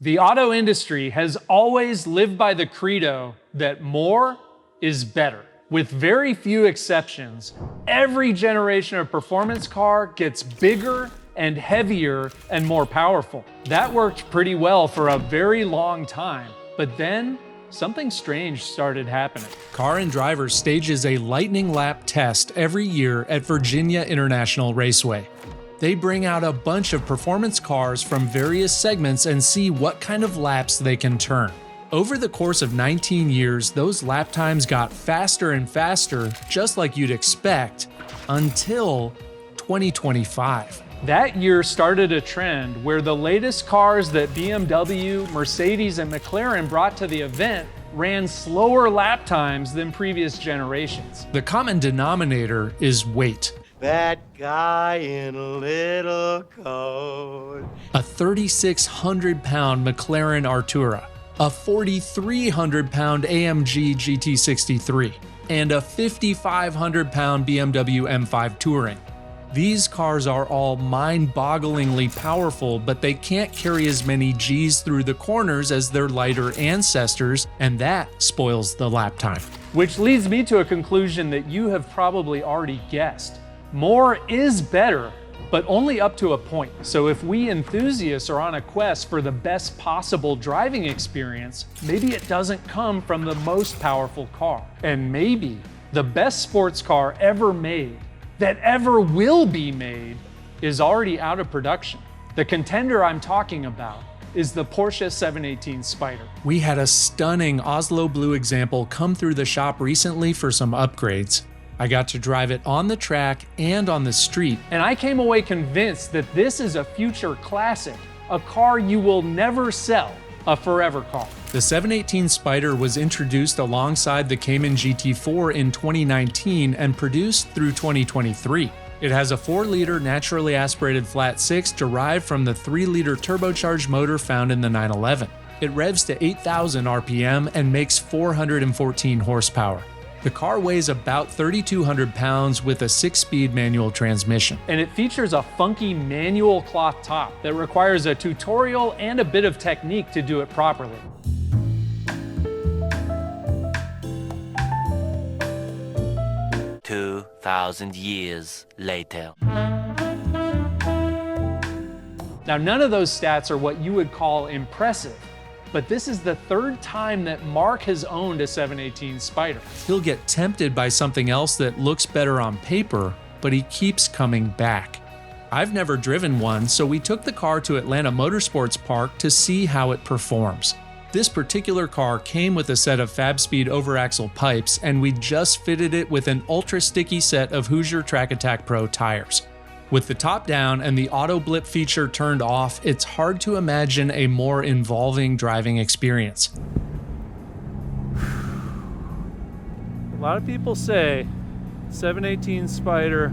The auto industry has always lived by the credo that more is better. With very few exceptions, every generation of performance car gets bigger and heavier and more powerful. That worked pretty well for a very long time, but then something strange started happening. Car and Driver stages a lightning lap test every year at Virginia International Raceway. They bring out a bunch of performance cars from various segments and see what kind of laps they can turn. Over the course of 19 years, those lap times got faster and faster, just like you'd expect, until 2025. That year started a trend where the latest cars that BMW, Mercedes, and McLaren brought to the event ran slower lap times than previous generations. The common denominator is weight. That guy in a little coat. A 3,600-pound McLaren Artura, a 4,300-pound AMG GT63, and a 5,500-pound BMW M5 Touring. These cars are all mind-bogglingly powerful, but they can't carry as many Gs through the corners as their lighter ancestors, and that spoils the lap time. Which leads me to a conclusion that you have probably already guessed. More is better, but only up to a point. So if we enthusiasts are on a quest for the best possible driving experience, maybe it doesn't come from the most powerful car. And maybe the best sports car ever made, that ever will be made, is already out of production. The contender I'm talking about is the Porsche 718 Spyder. We had a stunning Oslo Blue example come through the shop recently for some upgrades. I got to drive it on the track and on the street, and I came away convinced that this is a future classic, a car you will never sell, a forever car. The 718 Spyder was introduced alongside the Cayman GT4 in 2019 and produced through 2023. It has a 4-liter naturally aspirated flat 6 derived from the 3-liter turbocharged motor found in the 911. It revs to 8,000 RPM and makes 414 horsepower. The car weighs about 3,200 pounds with a 6-speed manual transmission. And it features a funky manual cloth top that requires a tutorial and a bit of technique to do it properly. "2,000 years later." Now, none of those stats are what you would call impressive, but this is the third time that Mark has owned a 718 Spyder. He'll get tempted by something else that looks better on paper, but he keeps coming back. I've never driven one, so we took the car to Atlanta Motorsports Park to see how it performs. This particular car came with a set of FabSpeed over-axle pipes, and we just fitted it with an ultra-sticky set of Hoosier Track Attack Pro tires. With the top down and the auto blip feature turned off, it's hard to imagine a more involving driving experience. A lot of people say 718 Spyder,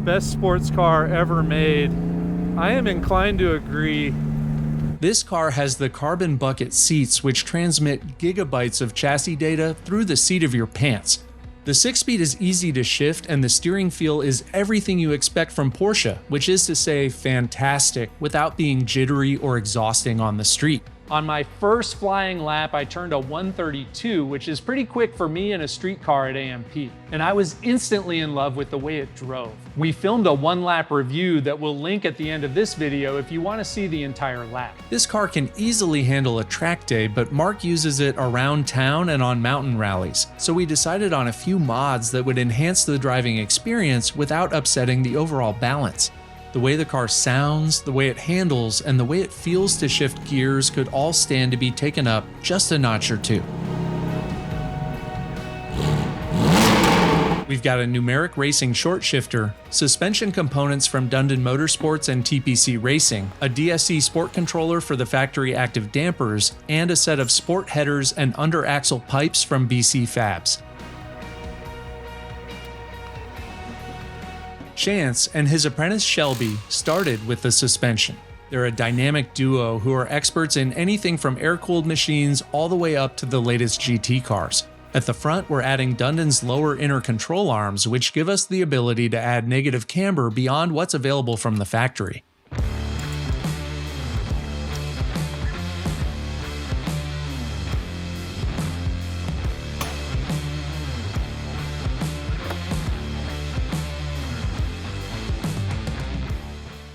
best sports car ever made. I am inclined to agree. This car has the carbon bucket seats, which transmit gigabytes of chassis data through the seat of your pants. The 6-speed is easy to shift, and the steering feel is everything you expect from Porsche, which is to say fantastic without being jittery or exhausting on the street. On my first flying lap, I turned a 132, which is pretty quick for me in a street car at AMP, and I was instantly in love with the way it drove. We filmed a 1-lap review that we'll link at the end of this video if you want to see the entire lap. This car can easily handle a track day, but Mark uses it around town and on mountain rallies, so we decided on a few mods that would enhance the driving experience without upsetting the overall balance. The way the car sounds, the way it handles, and the way it feels to shift gears could all stand to be taken up just a notch or two. We've got a Numeric Racing short shifter, suspension components from Dundon Motorsports and TPC Racing, a DSC sport controller for the factory active dampers, and a set of sport headers and under-axle pipes from BC Fabs. Chance and his apprentice Shelby started with the suspension. They're a dynamic duo who are experts in anything from air-cooled machines all the way up to the latest GT cars. At the front, we're adding Dundon's lower inner control arms, which give us the ability to add negative camber beyond what's available from the factory.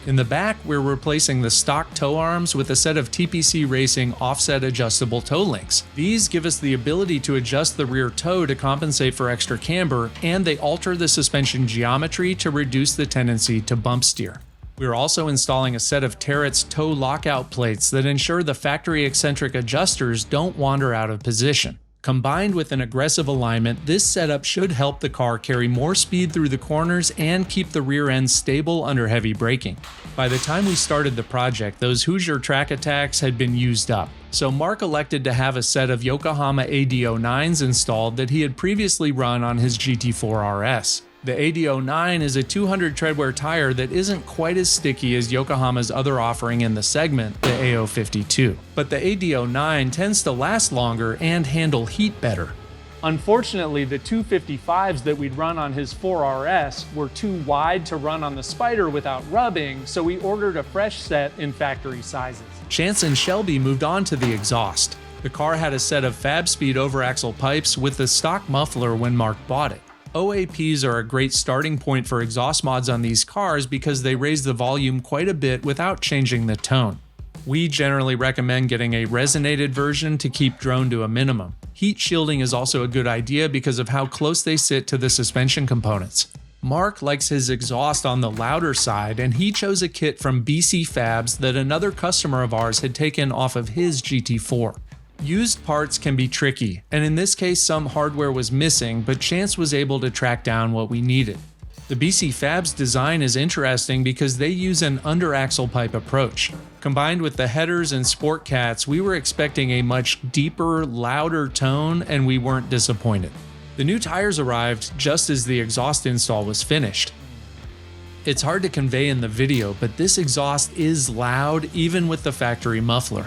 In the back, we're replacing the stock tow arms with a set of TPC Racing offset adjustable toe links. These give us the ability to adjust the rear toe to compensate for extra camber, and they alter the suspension geometry to reduce the tendency to bump steer. We're also installing a set of Terrett's toe lockout plates that ensure the factory eccentric adjusters don't wander out of position. Combined with an aggressive alignment, this setup should help the car carry more speed through the corners and keep the rear end stable under heavy braking. By the time we started the project, those Hoosier track attacks had been used up, so Mark elected to have a set of Yokohama AD09s installed that he had previously run on his GT4 RS. The AD09 is a 200 treadwear tire that isn't quite as sticky as Yokohama's other offering in the segment, the AO52. But the AD09 tends to last longer and handle heat better. Unfortunately, the 255s that we'd run on his 4RS were too wide to run on the Spyder without rubbing, so we ordered a fresh set in factory sizes. Chance and Shelby moved on to the exhaust. The car had a set of FabSpeed overaxle pipes with the stock muffler when Mark bought it. OAPs are a great starting point for exhaust mods on these cars because they raise the volume quite a bit without changing the tone. We generally recommend getting a resonated version to keep drone to a minimum. Heat shielding is also a good idea because of how close they sit to the suspension components. Mark likes his exhaust on the louder side, and he chose a kit from BC Fabs that another customer of ours had taken off of his GT4. Used parts can be tricky, and in this case some hardware was missing, but Chance was able to track down what we needed. The BC Fabs design is interesting because they use an under-axle pipe approach. Combined with the headers and sport cats, we were expecting a much deeper, louder tone, and we weren't disappointed. The new tires arrived just as the exhaust install was finished. It's hard to convey in the video, but this exhaust is loud even with the factory muffler.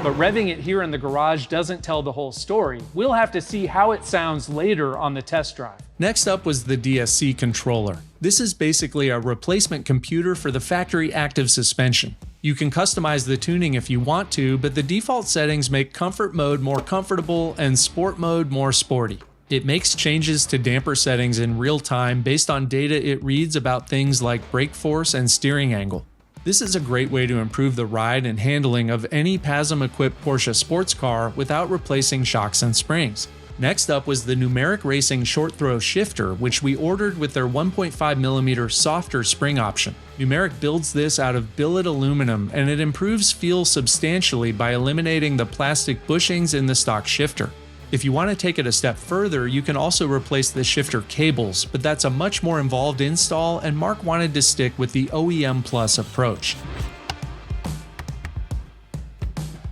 But revving it here in the garage doesn't tell the whole story. We'll have to see how it sounds later on the test drive. Next up was the DSC controller. This is basically a replacement computer for the factory active suspension. You can customize the tuning if you want to, but the default settings make comfort mode more comfortable and sport mode more sporty. It makes changes to damper settings in real time based on data it reads about things like brake force and steering angle. This is a great way to improve the ride and handling of any PASM-equipped Porsche sports car without replacing shocks and springs. Next up was the Numeric Racing short throw shifter, which we ordered with their 1.5mm softer spring option. Numeric builds this out of billet aluminum, and it improves feel substantially by eliminating the plastic bushings in the stock shifter. If you want to take it a step further, you can also replace the shifter cables, but that's a much more involved install, and Mark wanted to stick with the OEM Plus approach.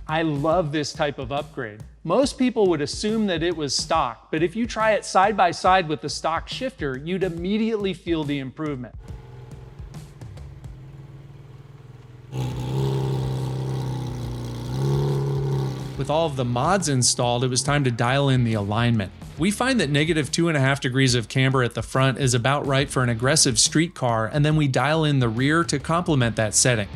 I love this type of upgrade. Most people would assume that it was stock, but if you try it side by side with the stock shifter, you'd immediately feel the improvement. With all of the mods installed, it was time to dial in the alignment. We find that -2.5 degrees of camber at the front is about right for an aggressive street car, and then we dial in the rear to complement that setting.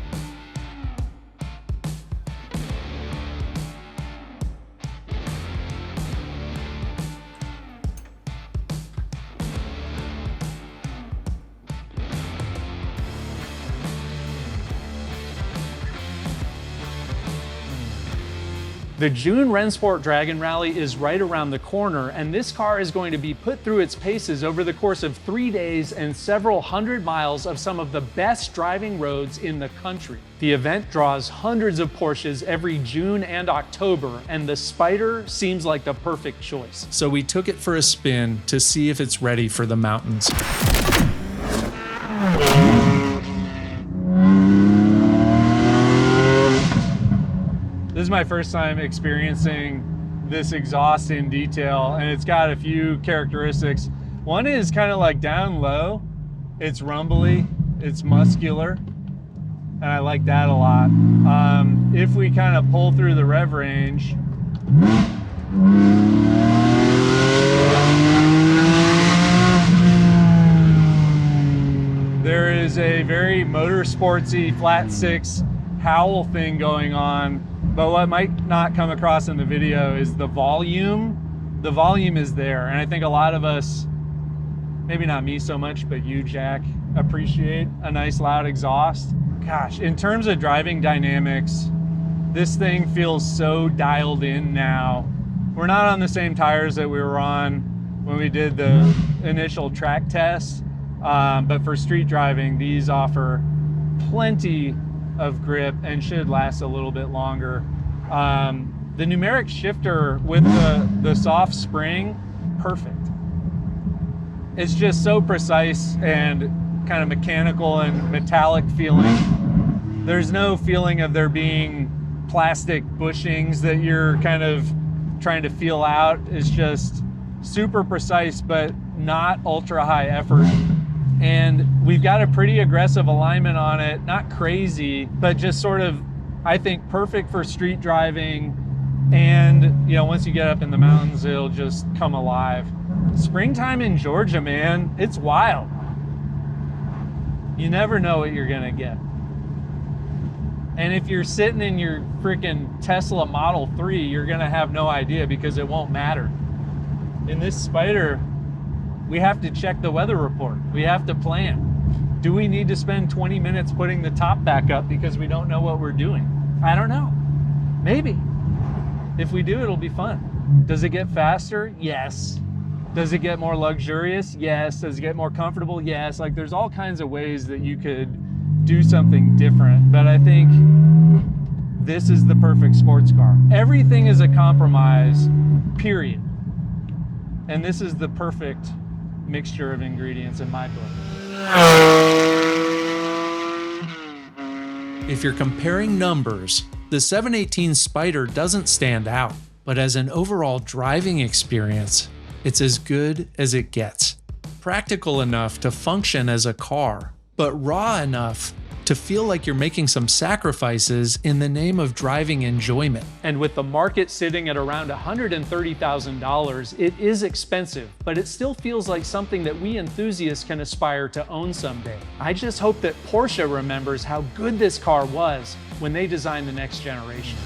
The June Rennsport Dragon Rally is right around the corner, and this car is going to be put through its paces over the course of 3 days and several hundred miles of some of the best driving roads in the country. The event draws hundreds of Porsches every June and October, and the Spyder seems like the perfect choice. So we took it for a spin to see if it's ready for the mountains. This is my first time experiencing this exhaust in detail, and it's got a few characteristics. One is kind of like down low, it's rumbly, it's muscular, and I like that a lot. If we kind of pull through the rev range, there is a very motorsportsy flat six howl thing going on. But what might not come across in the video is the volume the volume is there. And I think a lot of us, maybe not me so much, but you, Jack, appreciate a nice loud exhaust. Gosh, in terms of driving dynamics, this thing feels so dialed in now. We're not on the same tires that we were on when we did the initial track test, but for street driving, these offer plenty of grip and should last a little bit longer. The numeric shifter with the soft spring, perfect. It's just so precise and kind of mechanical and metallic feeling. There's no feeling of there being plastic bushings that you're kind of trying to feel out. It's just super precise, but not ultra high effort. And we've got a pretty aggressive alignment on it, not crazy, but just sort of, I think, perfect for street driving. And, you know, once you get up in the mountains, it'll just come alive. Springtime in Georgia, man, it's wild. You never know what you're gonna get. And if you're sitting in your freaking Tesla Model 3, you're gonna have no idea because it won't matter. In this Spyder, we have to check the weather report. We have to plan. Do we need to spend 20 minutes putting the top back up because we don't know what we're doing? I don't know. Maybe. If we do, it'll be fun. Does it get faster? Yes. Does it get more luxurious? Yes. Does it get more comfortable? Yes. Like, there's all kinds of ways that you could do something different, but I think this is the perfect sports car. Everything is a compromise, period. And this is the perfect mixture of ingredients in my book. If you're comparing numbers, the 718 Spyder doesn't stand out, but as an overall driving experience, it's as good as it gets. Practical enough to function as a car, but raw enough to feel like you're making some sacrifices in the name of driving enjoyment. And with the market sitting at around $130,000, it is expensive, but it still feels like something that we enthusiasts can aspire to own someday. I just hope that Porsche remembers how good this car was when they design the next generation.